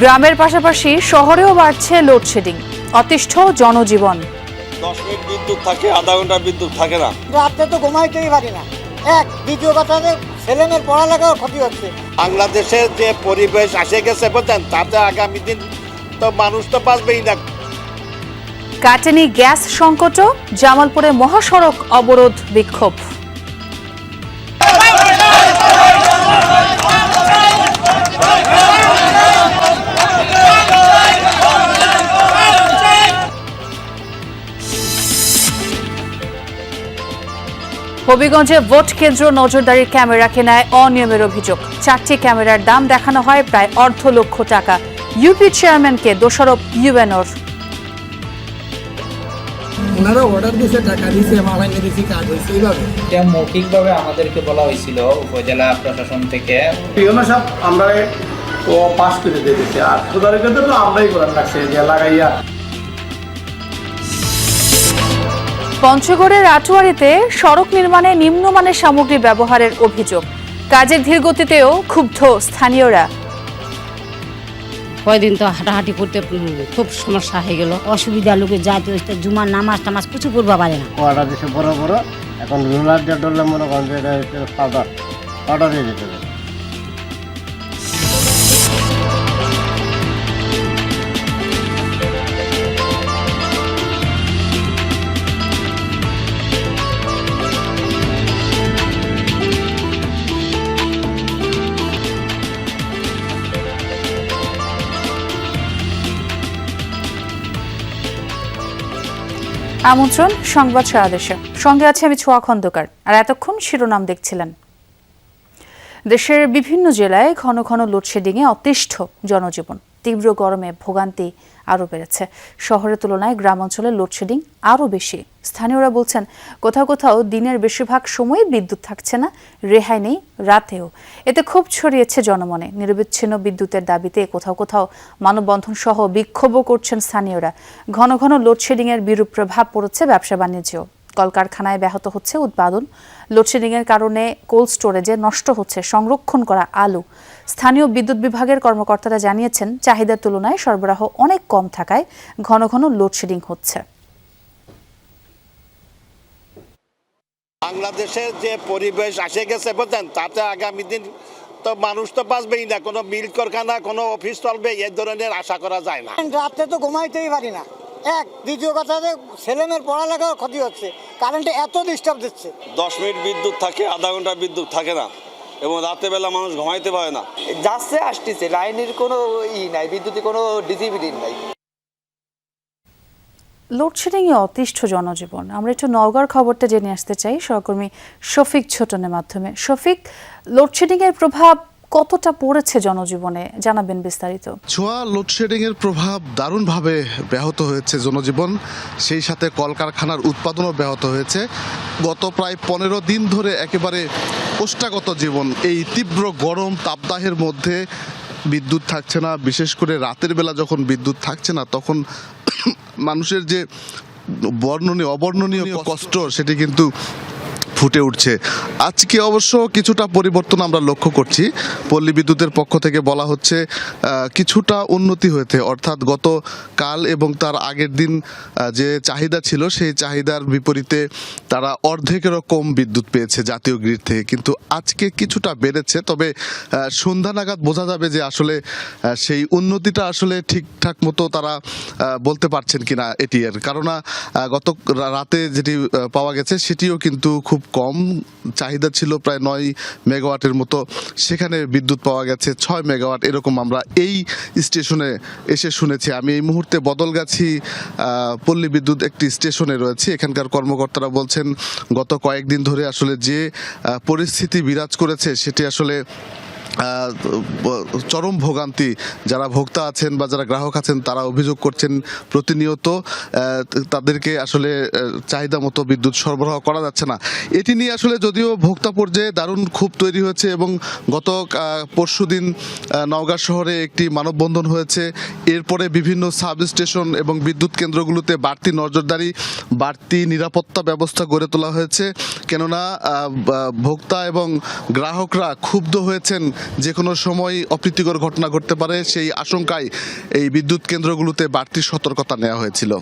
গ্রামের পাশাপাশি শহরেও বাড়ছে লোডশেডিং, অতিষ্ঠ জনজীবন। 10 মিনিট বিদ্যুৎ থাকে, আধা ঘন্টা বিদ্যুৎ থাকে না। রাতে তো ঘুমাইতেই পারি না। দ্বিতীয় কথা, ছেলেমেয়ের পড়ালেখার ক্ষতি হচ্ছে। বাংলাদেশের যে পরিবেশ আসে গেছে বুঝছেন, তাতে আগামী দিন তো মানুষ তো বাঁচবেই না। কাটেনি গ্যাস সংকটও, জামালপুরে মহাসড়ক অবরোধ বিক্ষোভ। হবিগঞ্জে ভোট কেন্দ্র নজরদারির ক্যামেরাকে নেয় অনিয়মের অভিযোগ। 4টি ক্যামেরার দাম দেখানো হয় প্রায় $250,000 টাকা। ইউপি চেয়ারম্যানকে দোষারোপ ইউএনওর। ওনারা অর্ডার দিয়েছে, টাকা দিয়েছে, মাল এনে দিয়েছে, কাজ হয়েছে এইভাবে। এটা মৌখিকভাবে আমাদেরকে বলা হয়েছিল উপজেলা প্রশাসন থেকে। পিওনা সব আমরা ও পাস করে দিয়ে দিচ্ছে, আর তোদের ক্ষেত্রে তো আমরাই করার লাগছে যে লাগাইয়া। পঞ্চগড়ের আটোয়ারিতে সড়ক নির্মাণে নিম্নমানের সামগ্রী ব্যবহারের অভিযোগ। কাজের ধীরগতিতেও ক্ষুব্ধ স্থানীয়রা। কয়দিন তো হাঁটাহাঁটি করতে খুব সমস্যা হয়ে গেল, অসুবিধা, লোকে যাইতে জুমার নামাজ টামাজ কিছু করবা পারে না। অর্ডার দিচ্ছে বড় বড়, এখন রোলার দিয়ে ডরলে মনে করেন যে এটা হচ্ছে পাউডার দিয়ে দিতে হবে। আমন্ত্রণ সংবাদ সারাদেশে, সঙ্গে আছে আমি ছোঁয়া খন্দকার। আর এতক্ষণ শিরোনাম দেখছিলেন। দেশের বিভিন্ন জেলায় ঘন ঘন লোডশেডিংয়ে অতিষ্ঠ জনজীবন। তীব্র গরমে ভোগান্তি আরও বেড়েছে। শহরের তুলনায় গ্রাম অঞ্চলে লোডশেডিং আরও বেশি। স্থানীয়রা বলছেন, কোথাও কোথাও দিনের বেশিরভাগ সময় বিদ্যুৎ থাকছে না, রেহাই নেই রাতেও। এতে ক্ষোভ ছড়িয়েছে জনমনে। নিরবিচ্ছিন্ন বিদ্যুতের দাবিতে কোথাও কোথাও মানববন্ধন সহ বিক্ষোভও করছেন স্থানীয়রা। ঘন ঘন লোডশেডিংয়ের বিরূপ প্রভাব পড়েছে ব্যবসা বাণিজ্যেও। কলকারখানায় ব্যাহত হচ্ছে উৎপাদন। লোডশেডিংয়ের কারণে কোল্ড স্টোরেজে নষ্ট হচ্ছে সংরক্ষণ করা আলু। স্থানীয় বিদ্যুৎ বিভাগের কর্মকর্তারা জানিয়েছেন, চাহিদার তুলনায় সরবরাহ অনেক কম থাকায় ঘন ঘন লোডশেডিং হচ্ছে। বাংলাদেশের যে পরিবেশ আসে গেছে বুঝছেন, তাতে আগামী দিন তো মানুষ তো বাঁচবেই না। কোনো মিল কারখানা, কোনো অফিস চলবে এই ধরনের আশা করা যায় না। রাতে তো ঘুমাইতেই পারি না। দ্বিতীয় কথা, ছেলেমেয়ের পড়ালেখার ক্ষতি হচ্ছে। কারেন্টে এত ডিস্টার্ব দিচ্ছে। 10 মিনিট বিদ্যুৎ থাকে, আধা ঘন্টা বিদ্যুৎ থাকে না, এবং রাতে বেলা মানুষ ঘুমাইতে পারে না। যাচ্ছে আসতেছে, লাইনের কোনো নাই, বিদ্যুতের কোনো ডিসিবিলি নাই। লোডশেডিংয়ে অতিষ্ঠ জনজীবন। আমরা একটু নওগাঁর খবরটা জেনে আসতে চাই সহকর্মী শফিক ছোটনের মাধ্যমে। শফিক, লোডশেডিংয়ের প্রভাব কতটা পড়েছে জনজীবনে, জানাবেন বিস্তারিত। ছোঁয়া, লোডশেডিং এর প্রভাব দারুণভাবে ব্যাহত হয়েছে জনজীবন, সেই সাথে কলকারখানার উৎপাদনও ব্যাহত হয়েছে। গত প্রায় 15 দিন ধরে একেবারে ওষ্ঠাগত জীবন। এই তীব্র গরম তাপদাহের মধ্যে বিদ্যুৎ থাকছে না, বিশেষ করে রাতের বেলা যখন বিদ্যুৎ থাকছে না, তখন মানুষের যে অবর্ণনীয় কষ্ট সেটি কিন্তু ফুটে উঠছে। আজকে অবশ্য কিছুটা পরিবর্তন আমরা লক্ষ্য করছি। পল্লী বিদ্যুতের পক্ষ থেকে বলা হচ্ছে কিছুটা উন্নতি হয়েছে, অর্থাৎ গত কাল এবং তার আগের দিন যে চাহিদা ছিল সেই চাহিদার বিপরীতে তারা অর্ধেকেরও কম বিদ্যুৎ পেয়েছে জাতীয় গ্রিড থেকে। কিন্তু আজকে কিছুটা বেড়েছে, তবে সন্ধ্যা নাগাদ বোঝা যাবে যে আসলে সেই উন্নতিটা আসলে ঠিকঠাক মতো তারা বলতে পারছেন কিনা এটি এর। কারণ গত রাতে যেটি পাওয়া গেছে সেটিও কিন্তু খুব কম। চাহিদা ছিল প্রায় 9 মেগাওয়াটের মতো, সেখানে বিদ্যুৎ পাওয়া গেছে 6 মেগাওয়াট। এরকম আমরা এই স্টেশনে এসে শুনেছি। আমি এই মুহূর্তে বদলগাছি পল্লী বিদ্যুৎ একটি স্টেশনে রয়েছে। এখানকার কর্মকর্তারা বলছেন, গত কয়েকদিন ধরে আসলে যে পরিস্থিতি বিরাজ করেছে সেটি আসলে চরম ভোগান্তি। যারা ভোক্তা আছেন বা যারা গ্রাহক আছেন তারা অভিযোগ করছেন প্রতিনিয়ত তাদেরকে আসলে চাহিদা মতো বিদ্যুৎ সরবরাহ করা যাচ্ছে না। এটি নিয়ে আসলে যদিও ভোক্তা পর্যায়ে দারুণ ক্ষোভ তৈরি হয়েছে এবং গত পরশুদিন নওগাঁ শহরে একটি মানববন্ধন হয়েছে। এরপরে বিভিন্ন সাব স্টেশন এবং বিদ্যুৎ কেন্দ্রগুলোতে বাড়তি নজরদারি, বাড়তি নিরাপত্তা ব্যবস্থা গড়ে তোলা হয়েছে। কেননা ভোক্তা এবং গ্রাহকরা ক্ষুব্ধ হয়েছেন যে কোনো সময় অপ্রীতিকর ঘটনা ঘটতে পারে, সেই আশঙ্কায় এই বিদ্যুৎ কেন্দ্রগুলোতে বাড়তি সতর্কতা নেওয়া হয়েছিল।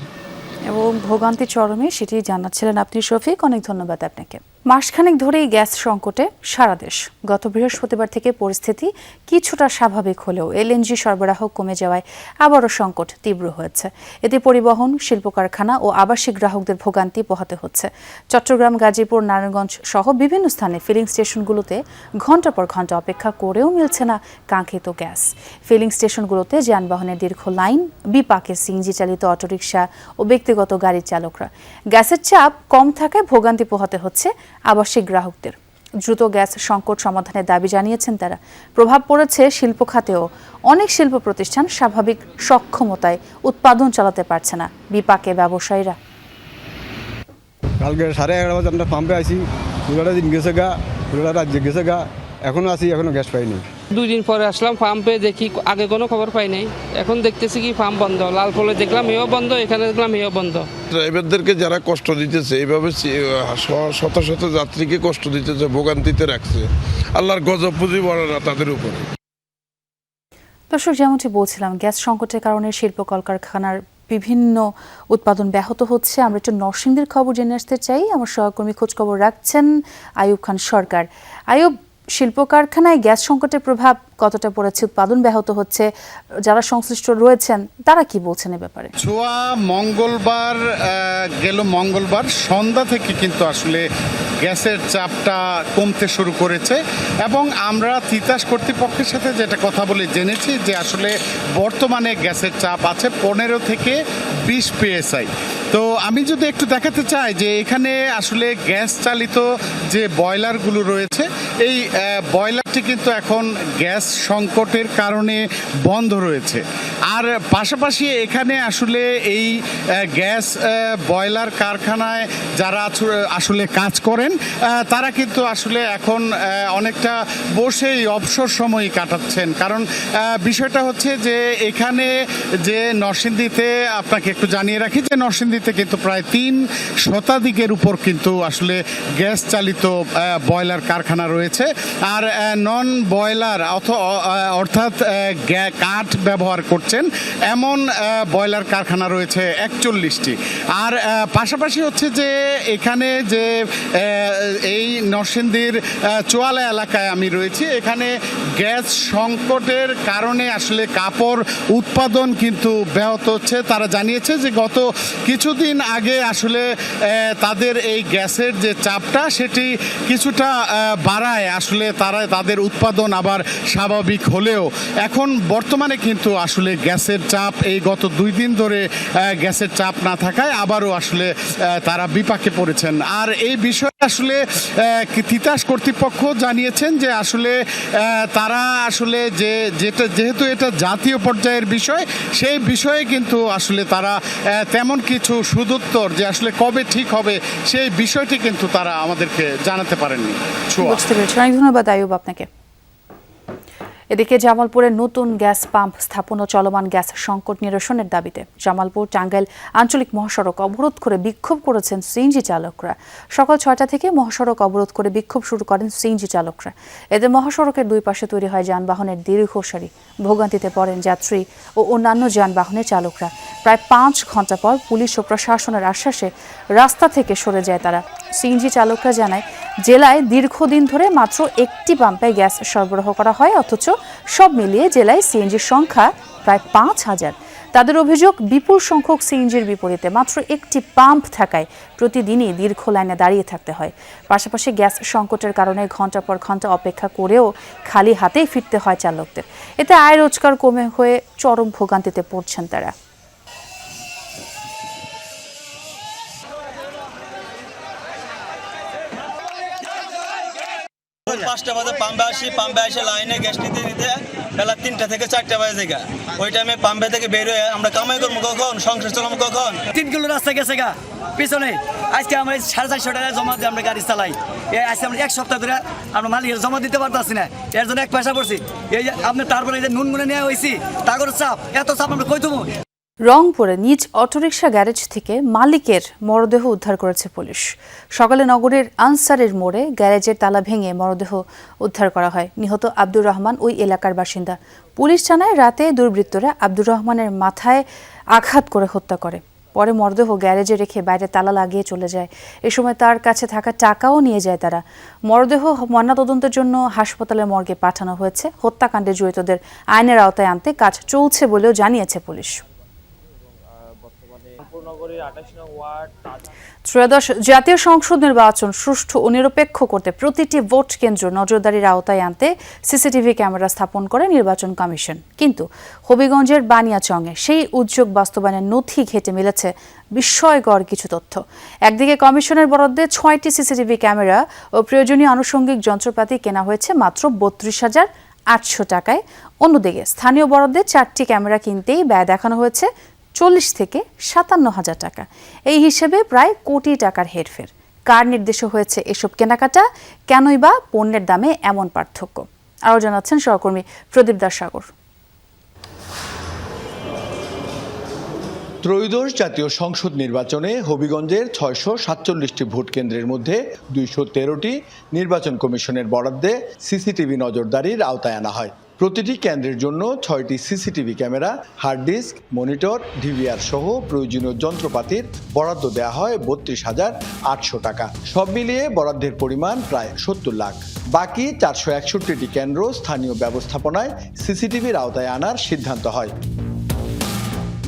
এবং ভোগান্তি চরমে সেটি জানাচ্ছিলেন আপনি শফিক, অনেক ধন্যবাদ আপনাকে। মাসখানেক ধরেই গ্যাস সংকটে সারা দেশ। গত বৃহস্পতিবার থেকে পরিস্থিতি কিছুটা স্বাভাবিক হলেও এলএনজি সরবরাহ কমে যাওয়ায় আবারও সংকট তীব্র হয়েছে। এতে পরিবহন, শিল্প কারখানা ও আবাসিক গ্রাহকদের ভোগান্তি পোহাতে হচ্ছে। চট্টগ্রাম, গাজীপুর, নারায়ণগঞ্জ সহ বিভিন্ন স্থানে ফিলিং স্টেশনগুলোতে ঘন্টা পর ঘন্টা অপেক্ষা করেও মিলছে না কাঙ্ক্ষিত গ্যাস। ফিলিং স্টেশনগুলোতে যানবাহনের দীর্ঘ লাইন, বিপাকে সিএনজি চালিত অটোরিকশা ও ব্যক্তিগত গাড়ির চালকরা। গ্যাসের চাপ কম থাকায় ভোগান্তি পোহাতে হচ্ছে আবাসিক গ্রাহকদের। দ্রুত গ্যাস সংকট সমাধানের দাবি জানিয়েছেন তারা। প্রভাব পড়েছে শিল্প খাতেও। অনেক শিল্প প্রতিষ্ঠান স্বাভাবিক সক্ষমতায় উৎপাদন চালাতে পারছে না, বিপাকে ব্যবসায়ীরা। কালকে 11:30 বাজে আমরা পাম্পে আসি, পুরোটা দিন গেছে গা, পুরোটা রাত গেছে গা, এখনও আসি, এখনও গ্যাস পাইনি। 2 দিন পরে আসলাম পাম্পে, দেখি আগে কোনো খবর পাই নাই। এখন দেখতেছি কি পাম্প বন্ধ। লালপলে দেখলাম এও বন্ধ, এখানে দেখলাম এও বন্ধ। ড্রাইভারদেরকে যারা কষ্ট দিতেছে, এইভাবে শত শত যাত্রীকে কষ্ট দিতেছে, ভোগান্তিতে রাখছে। আল্লাহর গজব পুঁজি পড়ে না তাদের উপরে। দর্শক, যেমনটি বলছিলাম, গ্যাস সংকটের কারণে শিল্প কলকারখানার বিভিন্ন উৎপাদন ব্যাহত হচ্ছে। আমরা একটু নরসিংদীর খবর জেনে আসতে চাই। আমার সহকর্মী খোঁজখবর রাখছেন আইয়ুব খান সরকার। আইয়ুব, শিল্প কারখানায় গ্যাস সংকটের প্রভাব কতটা পড়েছে? উৎপাদন ব্যাহত হচ্ছে, যারা সংশ্লিষ্ট রয়েছেন তারা কি বলছেন এ ব্যাপারে? ছোয়া মঙ্গলবার সন্ধ্যা থেকে কিন্তু আসলে গ্যাসের চাপটা কমতে শুরু করেছে এবং আমরা তিতাস কর্তৃপক্ষের সাথে যেটা কথা বলে জেনেছি যে আসলে বর্তমানে গ্যাসের চাপ আছে 15 থেকে 20 PSI। তো আমি যদি একটু দেখাতে চাই যে এখানে আসলে গ্যাস চালিত যে বয়লারগুলো রয়েছে, এই বয়লারটি কিন্তু এখন গ্যাস সংকটের কারণে বন্ধ রয়েছে। আর পাশাপাশি এখানে আসলে এই গ্যাস বয়লার কারখানায় যারা আসলে কাজ করেন তারা কিন্তু আসলে এখন অনেকটা বসেই অবসর সময় কাটাচ্ছেন। কারণ বিষয়টা হচ্ছে যে এখানে যে নরসিংদীতে, আপনাকে একটু জানিয়ে রাখি যে নরসিংদীতে কিন্তু প্রায় 3 শতাধিকের উপর কিন্তু আসলে গ্যাস চালিত বয়লার কারখানা রয়েছে। আর নন বয়লার অর্থাৎ কাঠ ব্যবহার করছেন এমন বয়লার কারখানা রয়েছে 41টি। আর পাশাপাশি হচ্ছে যে এখানে যে এই নরসিংদীর চোয়ালা এলাকায় আমি রয়েছি, এখানে গ্যাস সংকটের কারণে আসলে কাপড় উৎপাদন কিন্তু ব্যাহত হচ্ছে। তারা জানিয়েছে যে গত কিছুদিন আগে আসলে তাদের এই গ্যাসের যে চাপটা সেটি কিছুটা বাড়ায় আসলে তাদের উৎপাদন আবার স্বাভাবিক হলেও এখন বর্তমানে কিন্তু আসলে গ্যাসের চাপ এই গত 2 দিন ধরে গ্যাসের চাপ না থাকায় আবারও আসলে তারা বিপাকে পড়েছেন। আর এই বিষয়ে আসলে তিতাস কর্তৃপক্ষ জানিয়েছেন যে আসলে তারা আসলে যেহেতু এটা জাতীয় পর্যায়ের বিষয়, সেই বিষয়ে কিন্তু আসলে তারা তেমন কিছু সুদুত্তর যে আসলে কবে ঠিক হবে সেই বিষয়টি কিন্তু তারা আমাদেরকে জানাতে পারেননি। বুঝতে পেরেছি, অনেক ধন্যবাদ আইয়ুব আপনাকে। এদিকে জামালপুরে নতুন গ্যাস পাম্প স্থাপন ও চলমান গ্যাস সংকট নিরসনের দাবিতে জামালপুর টাঙ্গাইল আঞ্চলিক মহাসড়ক অবরোধ করে বিক্ষোভ করেছেন সিএনজি চালকরা। সকাল 6টা থেকে মহাসড়ক অবরোধ করে বিক্ষোভ শুরু করেন সিএনজি চালকরা। এতে মহাসড়কের 2 পাশে তৈরি হয় যানবাহনের দীর্ঘ সারি। ভোগান্তিতে পড়েন যাত্রী ও অন্যান্য যানবাহনের চালকরা। প্রায় 5 ঘন্টা পর পুলিশ ও প্রশাসনের আশ্বাসে রাস্তা থেকে সরে যায় তারা। সিএনজি চালকরা জানায়, জেলায় দীর্ঘদিন ধরে মাত্র একটি পাম্পে গ্যাস সরবরাহ করা হয়, অথচ সব মিলিয়ে জেলায় সিএনজির সংখ্যা প্রায় 5000। তাদের অভিযোগ, বিপুল সংখ্যক সিএনজির বিপরীতে মাত্র একটি পাম্প থাকায় প্রতিদিনই দীর্ঘ লাইনে দাঁড়িয়ে থাকতে হয়। পাশাপাশি গ্যাস সংকটের কারণে ঘন্টা পর ঘন্টা অপেক্ষা করেও খালি হাতেই ফিরতে হয় চালকদের। এতে আয় রোজগার কমে হয়ে চরম ভোগান্তিতে পড়ছেন তারা। 5টা বাজে পাম্পে আসে লাইনে গ্যাস নিতে বেলা 3টা থেকে 4টা বাজে জায়গা। ওই টাইমে পাম্পে থেকে বের হয়ে আমরা কামাই করবো কখন, সংসার চালাবো কখন? 3 কিলো রাস্তা গেছে গা পিছনে। আজকে আমরা 450 টাকা জমা দিয়ে আমরা গাড়ি চালাই। আজকে আমরা 1 সপ্তাহ ধরে আমরা মালিকের জমা দিতে পারতেছি না, এর জন্য 1 পয়সা পড়ছি। এই যে আপনি তারপরে যে নুন গুনে নেওয়া হয়েছি, তাগর চাপ, এত চাপ আমরা কই দেবো? রংপুরে নিজ অটোরিকশা গ্যারেজ থেকে মালিকের মরদেহ উদ্ধার করেছে পুলিশ। সকালে নগরের আনসারের মোড়ে গ্যারেজের তালা ভেঙে মরদেহ উদ্ধার করা হয়। নিহত আব্দুর রহমান ওই এলাকার বাসিন্দা। পুলিশ জানায় রাতে দুর্বৃত্তরা আব্দুর রহমানের মাথায় আঘাত করে হত্যা করে। পরে মরদেহ গ্যারেজে রেখে বাইরে তালা লাগিয়ে চলে যায়। এ সময় তার কাছে থাকা টাকাও নিয়ে যায় তারা। মরদেহ ময়নাতদন্তের জন্য হাসপাতালের মর্গে পাঠানো হয়েছে। হত্যাকাণ্ডে জড়িতদের আইনের আওতায় আনতে কাজ চলছে বলেও জানিয়েছে পুলিশ। ত্রয়োদশ জাতীয় সংসদ নির্বাচন সুষ্ঠু ও নিরপেক্ষ করতে প্রতিটি ভোট কেন্দ্র নজরদারির আওতায় আনতে সিসিটিভি ক্যামেরা স্থাপন করে নির্বাচন কমিশন। কিন্তু হবিগঞ্জের বানিয়াচংয়ে সেই উদ্যোগ বাস্তবায়নের নথি ঘেঁটে মিলেছে বিস্ময়কর কিছু তথ্য। একদিকে কমিশনের বরাদ্দে ৬টি সিসিটিভি ক্যামেরা ও প্রয়োজনীয় আনুষঙ্গিক যন্ত্রপাতি কেনা হয়েছে মাত্র ৩২,৮০০ টাকায়। অন্যদিকে স্থানীয় বরাদ্দে ৪টি ক্যামেরা কিনতেই ব্যয় দেখানো হয়েছে ৪০ থেকে ৫৭,০০০ টাকা। এই হিসেবে প্রায় কোটি টাকার হেরফের। কার নির্দেশে হয়েছে এসব কেনাকাটা? কেনই বা পণ্যের দামে এমন পার্থক্য? আরও জানাচ্ছেন সহকর্মী প্রদীপ দাস সাগর। ত্রয়োদশ জাতীয় সংসদ নির্বাচনে হবিগঞ্জের ৬৪৭টি ভোট কেন্দ্রের মধ্যে ২১৩টি নির্বাচন কমিশনের বরাদ্দে সিসিটিভি নজরদারির আওতায় আনা হয়। প্রতিটি কেন্দ্রের জন্য ৬টি CCTV camera, hard disk, monitor, DVR সহ প্রয়োজনীয় যন্ত্রপাতির বরাদ্দ দেওয়া হয় ৩২,৮০০ টাকা। সব মিলিয়ে বরাদ্দের পরিমাণ প্রায় ৭০ লাখ। বাকি ৪৬১টি কেন্দ্র স্থানীয় ব্যবস্থাপনায় সিসিটিভির আওতায় আনার সিদ্ধান্ত হয়।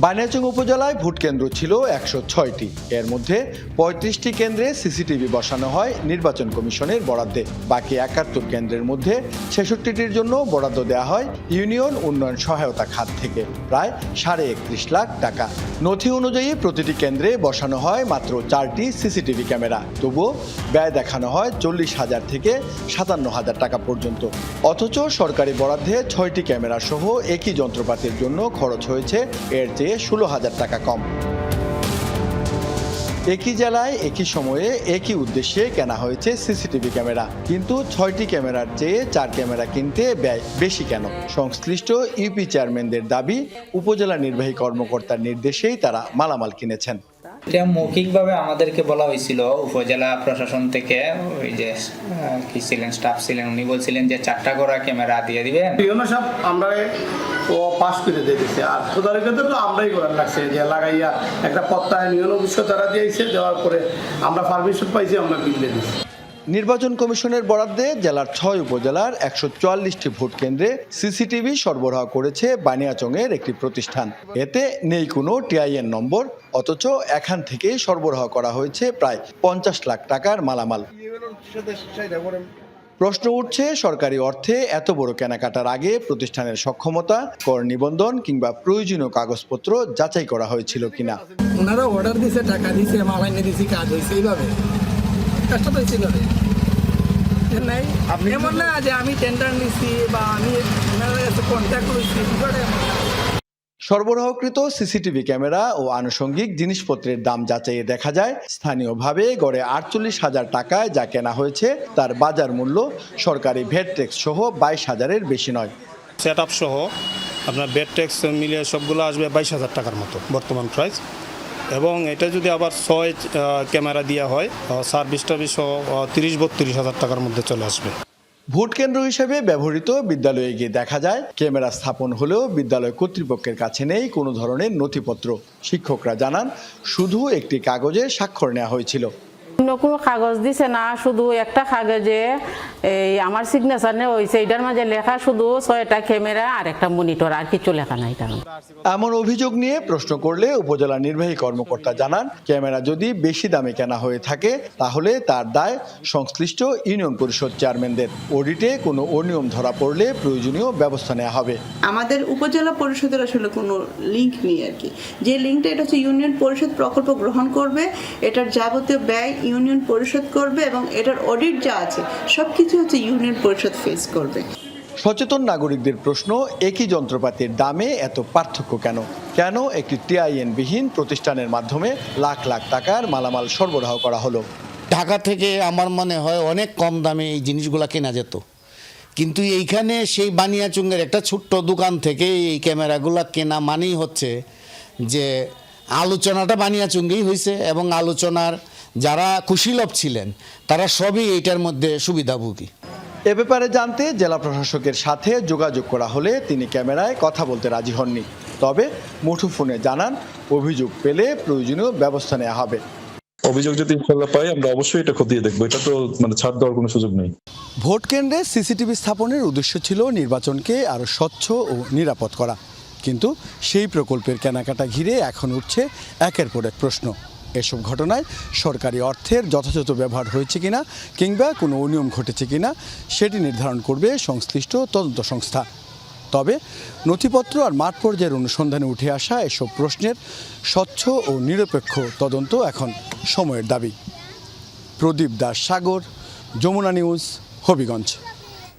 বানিয়াচং উপজেলায় ভোট কেন্দ্র ছিল ১০৬টি। এর মধ্যে ৩৫টি কেন্দ্রে সিসিটিভি বসানো হয় নির্বাচন কমিশনের বরাদ্দে। বাকি ৭১ কেন্দ্রের মধ্যে ৬৬টির জন্য বরাদ্দ দেওয়া হয় ইউনিয়ন উন্নয়ন সহায়তা খাত থেকে প্রায় ৩১.৫ লাখ টাকা। নথি অনুযায়ী প্রতিটি কেন্দ্রে বসানো হয় মাত্র ৪টি সিসিটিভি ক্যামেরা। তবুও ব্যয় দেখানো হয় ৪০,০০০ থেকে ৫৭,০০০ টাকা পর্যন্ত। অথচ সরকারি বরাদ্দে ৬টি ক্যামেরা সহ একই যন্ত্রপাতির জন্য খরচ হয়েছে এর চেয়ে ১৬,০০০ টাকা কম। একই জেলায় একই সময়ে একই উদ্দেশ্যে কেনা হয়েছে সিসিটিভি ক্যামেরা, কিন্তু 6টি ক্যামেরার চেয়ে 4 ক্যামেরা কিনতে ব্যয় বেশি কেন? সংশ্লিষ্ট ইউপি চেয়ারম্যানদের দাবি, উপজেলা নির্বাহী কর্মকর্তার নির্দেশেই তারা মালামাল কিনেছেন। এটা মৌখিকভাবে আমাদেরকে বলা হয়েছিল উপজেলা প্রশাসন থেকে, ওই যে কি ছিলেন স্টাফ ছিলেন, উনি বলছিলেন যে 4টা করে ক্যামেরা দিয়ে দিবেন। সব আমরা পাস করে দিয়ে দিচ্ছে, আর তদারকি তো আমরাই করার লাগছে যে লাগাইয়া একটা পত্তা ইউনিয়ন অফিসে তারা দিয়েছে, দেওয়ার পরে আমরা পারমিশন পাইছি, আমরা বিল দিয়ে দিচ্ছি। নির্বাচন কমিশনের বরাদ্দে জেলার ৬ উপজেলার ১৪৪টি ভোট কেন্দ্রে সিসিটিভি সরবরাহ করেছে বানিয়াচংয়ের একটি প্রতিষ্ঠান। এতে নেই কোনো টিআইএন নম্বর, অথচ এখান থেকেই সরবরাহ করা হয়েছে প্রায় ৫০ লাখ টাকার মালামাল। প্রশ্ন উঠছে, সরকারি অর্থে এত বড় কেনাকাটার আগে প্রতিষ্ঠানের সক্ষমতা, কর নিবন্ধন কিংবা প্রয়োজনীয় কাগজপত্র যাচাই করা হয়েছিল কিনা। ওনারা অর্ডার দিছে, টাকা দিছে, মাল এনে দিছি, কাজ হয়েছে এইভাবে। কাজটা তো এইভাবে নাই, এমন না যে আমি টেন্ডার নিছি বা আমি ওনাদের কাছে কন্ট্যাক্ট করেছি। সরবরাহকৃত সিসিটিভি ক্যামেরা ও আনুষঙ্গিক জিনিসপত্রের দাম যাচাইয়ে দেখা যায়, স্থানীয়ভাবে গড়ে ৪৮,০০০ টাকায় যা কেনা হয়েছে তার বাজার মূল্য সরকারি ভ্যাট ট্যাক্স সহ ২২,০০০-এর বেশি নয়। সেট আপ সহ আপনার ভ্যাট ট্যাক্স মিলিয়ে সবগুলো আসবে ২২,০০০ টাকার মতো বর্তমান প্রাইস। এবং এটা যদি আবার ৬ ক্যামেরা দেওয়া হয়, সার্ভিস টার্ভিস সহ ৩০-৩২,০০০ টাকার মধ্যে চলে আসবে। ভোট কেন্দ্র হিসেবে ব্যবহৃত বিদ্যালয়ে গিয়ে দেখা যায়, ক্যামেরা স্থাপন হলেও বিদ্যালয় কর্তৃপক্ষের কাছে নেই কোনো ধরনের নথিপত্র। শিক্ষকরা জানান, শুধু একটি কাগজে স্বাক্ষর নেওয়া হয়েছিল। কোনো কাগজ দিছে না, শুধু একটা কাগজে এই আমার সিগনেচার নেওয়া হয়েছে, এটার মাঝে লেখা শুধু 6টা ক্যামেরা আর একটা মনিটর, আর কিছু লেখা নাই। এমন অভিযোগ নিয়ে প্রশ্ন করলে উপজেলা নির্বাহী কর্মকর্তা জানান, ক্যামেরা যদি বেশি দামে কেনা হয়ে থাকে তাহলে তার দায় সংশ্লিষ্ট ইউনিয়ন পরিষদ চেয়ারম্যানদের। অডিটে কোনো অনিয়ম ধরা পড়লে প্রয়োজনীয় ব্যবস্থা নেওয়া হবে। আমাদের উপজেলা পরিষদের আসলে কোনো লিঙ্ক নেই আর কি। যে লিঙ্কটা, এটা হচ্ছে ইউনিয়ন পরিষদ প্রকল্প গ্রহণ করবে, এটার যাবতীয় ব্যয় ইউনিয়ন পরিষদ করবে এবং এটার অডিট যা আছে সবকিছু হচ্ছে ইউনিয়ন পরিষদ ফেস করবে। সচেতন নাগরিকদের প্রশ্ন, একই যন্ত্রপাতির দামে এত পার্থক্য কেন? কেন একটি টিআইএন বিহীন প্রতিষ্ঠানের মাধ্যমে লাখ লাখ টাকার মালামাল সরবরাহ করা হলো? ঢাকা থেকে আমার মনে হয় অনেক কম দামে এই জিনিসগুলো কেনা যেত, কিন্তু এইখানে সেই বানিয়াচংয়ের একটা ছোট্ট দোকান থেকে এই ক্যামেরাগুলো কেনা মানেই হচ্ছে যে আলোচনাটা বানিয়াচুঙ্গেই হয়েছে এবং আলোচনার যারা কুশীলভ ছিলেন তারা সবই এইটার মধ্যে সুবিধাভোগী। এ ব্যাপারে জানতে জেলা প্রশাসকের সাথে যোগাযোগ করা হলে তিনি ক্যামেরায় কথা বলতে রাজি হননি। তবে মুঠোফোনে জানান অভিযোগ পেলে প্রয়োজনীয় ব্যবস্থা নেওয়া হবে। অভিযোগ যদি পাই আমরা অবশ্যই এটা খতিয়ে দেখবো, এটা তো ছাড় দেওয়ার কোনো সুযোগ নেই। ভোট কেন্দ্রে সিসিটিভি স্থাপনের উদ্দেশ্য ছিল নির্বাচনকে আরও স্বচ্ছ ও নিরাপদ করা, কিন্তু সেই প্রকল্পের কেনাকাটা ঘিরে এখন উঠছে একের পর এক প্রশ্ন। এসব ঘটনায় সরকারি অর্থের যথাযথ ব্যবহার হয়েছে কিনা কিংবা কোনো অনিয়ম ঘটেছে কিনা সেটি নির্ধারণ করবে সংশ্লিষ্ট তদন্ত সংস্থা। তবে নথিপত্র আর মাঠ পর্যায়ের অনুসন্ধানে উঠে আসা এসব প্রশ্নের স্বচ্ছ ও নিরপেক্ষ তদন্ত এখন সময়ের দাবি। প্রদীপ দাস সাগর, যমুনা নিউজ, হবিগঞ্জ।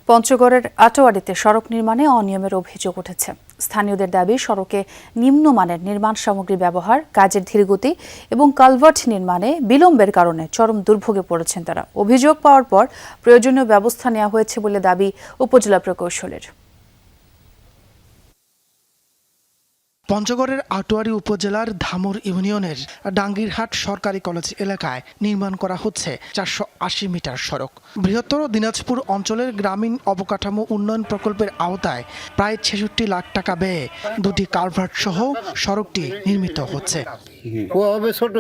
পঞ্চগড়ের আটোয়ারিতে সড়ক নির্মাণে অনিয়মের অভিযোগ উঠেছে। স্থানীয়দের দাবি সড়কে নিম্নমানের নির্মাণ সামগ্রী ব্যবহার, কাজের ধীরগতি এবং কালভার্ট নির্মাণে বিলম্বের কারণে চরম দুর্ভোগে পড়েছেন তারা। অভিযোগ পাওয়ার পর প্রয়োজনীয় ব্যবস্থা নেওয়া হয়েছে বলে দাবি উপজেলা প্রকৌশলের। পঞ্চগড়ের আটোয়ারী উপজেলার ধামুর ইউনিয়নের ডাঙ্গিরহাট সরকারি কলেজ এলাকায় নির্মাণ করা হচ্ছে 480 মিটার সড়ক। বৃহত্তর দিনাজপুর অঞ্চলের গ্রামীণ অবকাঠামো উন্নয়ন প্রকল্পের আওতায় প্রায় 66 লাখ টাকা ব্যয়ে দুটি কালভার্ট সহ সড়কটি নির্মিত হচ্ছে। ছোট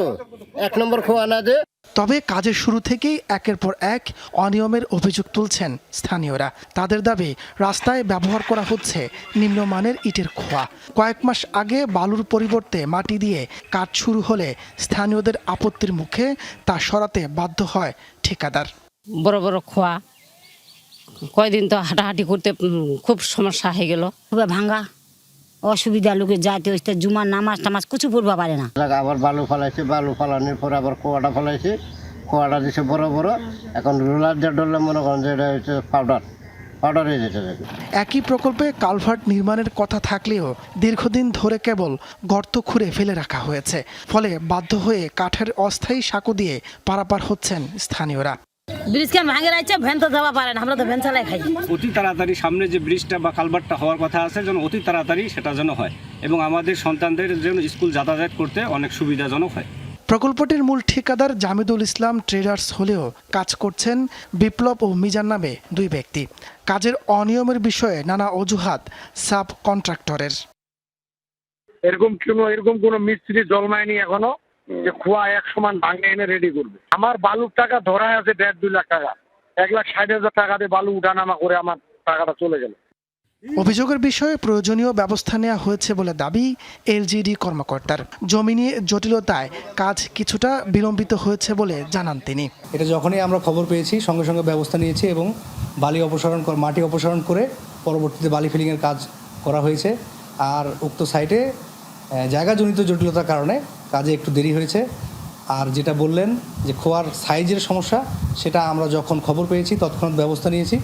1 নম্বর খোয়া না দে। তবে কাজের শুরু থেকেই একের পর এক অনিয়মের অভিযোগ তুলছেন স্থানীয়রা। তাদের দাবি রাস্তায় ব্যবহার করা হচ্ছে নিম্নমানের ইটের খোয়া। কয়েক মাস আগে বালুর পরিবর্তে মাটি দিয়ে কাজ শুরু হলে স্থানীয়দের আপত্তির মুখে তা সরাতে বাধ্য হয় ঠিকাদার। বড় বড় খোয়া, কয়দিন তো হাঁটাহাঁটি করতে খুব সমস্যা হয়ে গেল। খুবই ভাঙ্গা, অসুবিধা, লোকে যাইতে হচ্ছে, জুমার নামাজ টামাজ কিছু পড়বা পারে না। আবার বালু ফলাইছে, বালু ফলানোর পর আবার কোয়াটা ফলাইছে, কোয়াটা দিছে বড় বড়। এখন রোলার দিয়ে ডললে মনে করেন যে এটা হচ্ছে পাউডার হয়ে যেতে। একই প্রকল্পে কালভার্ট নির্মাণের কথা থাকলেও দীর্ঘদিন ধরে কেবল গর্ত খুঁড়ে ফেলে রাখা হয়েছে। ফলে বাধ্য হয়ে কাঠের অস্থায়ী সাঁকো দিয়ে পারাপার হচ্ছেন স্থানীয়রা। ব্রিজ কেন ভাঙে রাখছে, ভ্যান তো যাওয়া পারে না, আমরা তো ভ্যান চালাই খাই। অতি তাড়াতাড়ি সামনে যে ব্রিজটা বা কালভার্টটা হওয়ার কথা আছে যেন অতি তাড়াতাড়ি সেটা যেন হয় এবং আমাদের সন্তানদের যেন স্কুল যাতায়াত করতে অনেক সুবিধাজনক হয়। প্রকল্পটির মূল ঠিকাদার জামিদুল ইসলাম ট্রেডার্স হলেও কাজ করছেন বিপ্লব ও মিজান নামে দুই ব্যক্তি। কাজের অনিয়মের বিষয়ে নানা অজুহাত সাব কন্ট্রাক্টরের। এরকম কোন মিস্ত্রি জন্মায়নি এখনো যে খোয়া এক সমান ভাঙে এনে রেডি করবে। আমার বালুর টাকা ধরা আছে 1.5-2 লাখ টাকা, 1,60,000 টাকা দিয়ে বালু উঠানামা করে আমার টাকাটা চলে গেল। অভিযোগের বিষয়ে প্রয়োজনীয় ব্যবস্থা নেওয়া হয়েছে বলে দাবি এলজিডি কর্মকর্তার। জমি নিয়ে জটিলতায় কাজ কিছুটা বিলম্বিত হয়েছে বলে জানান তিনি। এটা যখনই আমরা খবর পেয়েছি সঙ্গে সঙ্গে ব্যবস্থা নিয়েছি এবং মাটি অপসারণ করে পরবর্তীতে বালি ফিলিংয়ের কাজ করা হয়েছে। আর উক্ত সাইটে জায়গাজনিত জটিলতার কারণে কাজে একটু দেরি হয়েছে। আর যেটা বললেন যে খোয়ার সাইজের সমস্যা, সেটা আমরা যখন খবর পেয়েছি তৎক্ষণাৎ ব্যবস্থা নিয়েছি।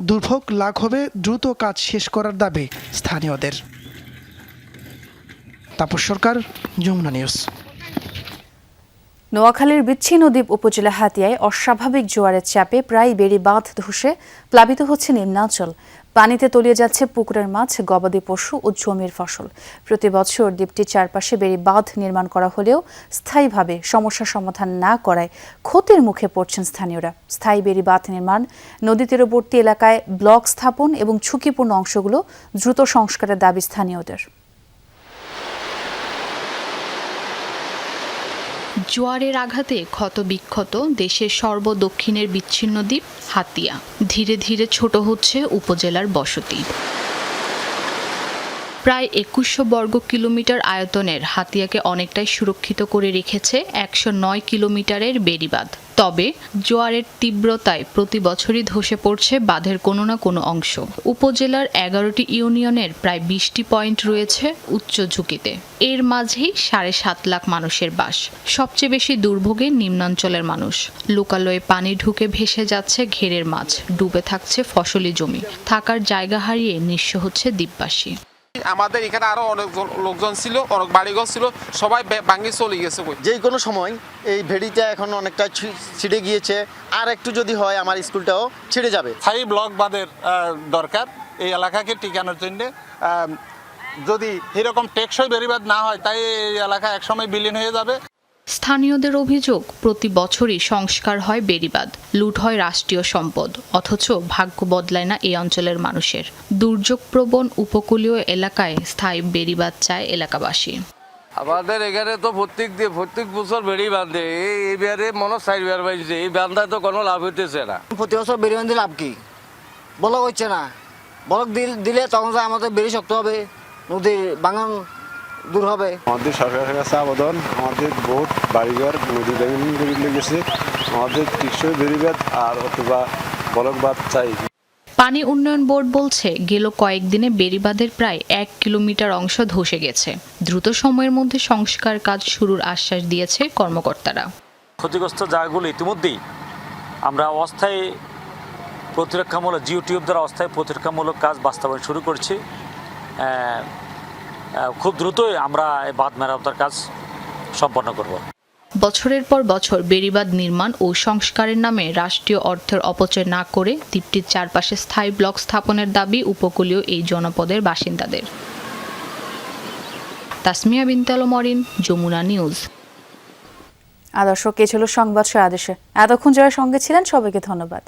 দুর্ভোগ লাঘবে দ্রুত কাজ শেষ করার দাবি স্থানীয়দের। তাপস সরকার, যমুনা নিউজ। নোয়াখালীর বিচ্ছিন্নদ্বীপ উপজেলা হাতিয়ায় অস্বাভাবিক জোয়ারের চাপে প্রায় বেড়ি বাঁধ ধসে প্লাবিত হচ্ছে নিম্নাঞ্চল। পানিতে তলিয়ে যাচ্ছে পুকুরের মাছ, গবাদি পশু ও জমির ফসল। প্রতি বছর দ্বীপটির চারপাশে বেড়ি বাঁধ নির্মাণ করা হলেও স্থায়ীভাবে সমস্যার সমাধান না করায় ক্ষতির মুখে পড়ছেন স্থানীয়রা। স্থায়ী বেড়ি বাঁধ নির্মাণ, নদী তীরবর্তী এলাকায় ব্লক স্থাপন এবং ঝুঁকিপূর্ণ অংশগুলো দ্রুত সংস্কারের দাবি স্থানীয়দের। জোয়ারের আঘাতে ক্ষতবিক্ষত দেশের সর্বদক্ষিণের বিচ্ছিন্ন দ্বীপ হাতিয়া। ধীরে ধীরে ছোট হচ্ছে উপজেলার বসতি। প্রায় 2100 বর্গ কিলোমিটার আয়তনের হাতিয়াকে অনেকটাই সুরক্ষিত করে রেখেছে 109 কিলোমিটারের বেড়িবাঁধ। তবে জোয়ারের তীব্রতায় প্রতি বছরই ধসে পড়ছে বাঁধের কোনো না কোনো অংশ। উপজেলার 11টি ইউনিয়নের প্রায় 20টি পয়েন্ট রয়েছে উচ্চ ঝুঁকিতে। এর মাঝেই 7.5 লাখ মানুষের বাস। সবচেয়ে বেশি দুর্ভোগে নিম্নাঞ্চলের মানুষ। লোকালয়ে পানি ঢুকে ভেসে যাচ্ছে ঘেরের মাছ, ডুবে থাকছে ফসলি জমি। থাকার জায়গা হারিয়ে নিঃস্ব হচ্ছে দ্বীপবাসী। আমাদের এখানে আরো অনেক লোকজন ছিল, অনেক বাড়িঘর ছিল, সবাই ভাঙে চলে গেছে। যে কোনো সময় এই ভেড়িটা এখন অনেকটা ছিঁড়ে গিয়েছে, আর একটু যদি হয় আমার স্কুলটাও ছিঁড়ে যাবে। স্থায়ী ব্লক বাঁধের দরকার এই এলাকাকে টিকানোর জন্য। যদি এরকম টেকসই বেড়িবাঁধ না হয় তাই এই এলাকা একসময় বিলীন হয়ে যাবে। স্থানীয়দের অভিযোগ, প্রতি বছরই সংস্কার হয় বেড়িবাঁধ, লুট হয় রাষ্ট্রীয় সম্পদ, অথচ ভাগ্য বদলায় না এই অঞ্চলের মানুষের। দুর্যোগপ্রবণ উপকূলীয় এলাকায় স্থায়ী বেড়িবাঁধ চায় এলাকাবাসী। আমাদের এখানে তো প্রত্যেক বছর বেড়ি বাঁধে, এইবারে মনে সাইড বের বাইছে, এই বান্ধায় তো কোনো লাভ হইতেছে না। প্রতি বছর বেড়ি বাঁধে লাভ কি? বলক হচ্ছে না, বলক দিলে তখন আমাদের বেড়ি শক্ত হবে, নদীর বাগান দূর হবে। আমাদের সরকারের কাছে আবেদন, আমাদের বহুত বাড়িঘর নদী বেড়ে লেগেছে, আমাদের টিকসই বেড়িবাঁধ আর অথবা বলক বাঁধ চাই। পানি উন্নয়ন বোর্ড বলছে, গেল কয়েকদিনে বেড়িবাঁধের প্রায় 1 কিলোমিটার অংশ ধসে গেছে। দ্রুত সময়ের মধ্যে সংস্কার কাজ শুরুর আশ্বাস দিয়েছে কর্মকর্তারা। ক্ষতিগ্রস্ত জায়গাগুলো ইতিমধ্যেই আমরা অস্থায়ী প্রতিরক্ষামূলক জিওটিউব দ্বারা অস্থায়ী প্রতিরক্ষামূলক কাজ বাস্তবায়ন শুরু করছি। খুব দ্রুতই আমরা এই বাঁধ মেরামতের কাজ সম্পন্ন করব। বছরের পর বছর বেড়িবাঁধ নির্মাণ ও সংস্কারের নামে রাষ্ট্রীয় অর্থের অপচয় না করে দ্বীপটির চারপাশে স্থায়ী ব্লক স্থাপনের দাবি উপকূলীয় এই জনপদের বাসিন্দাদের। তাসমিয়া বিনতে আল মরিন, যমুনা নিউজ। দর্শক, এই ছিল সংবাদ সারাদেশে। এতক্ষণ যারা সঙ্গে ছিলেন সবাইকে ধন্যবাদ।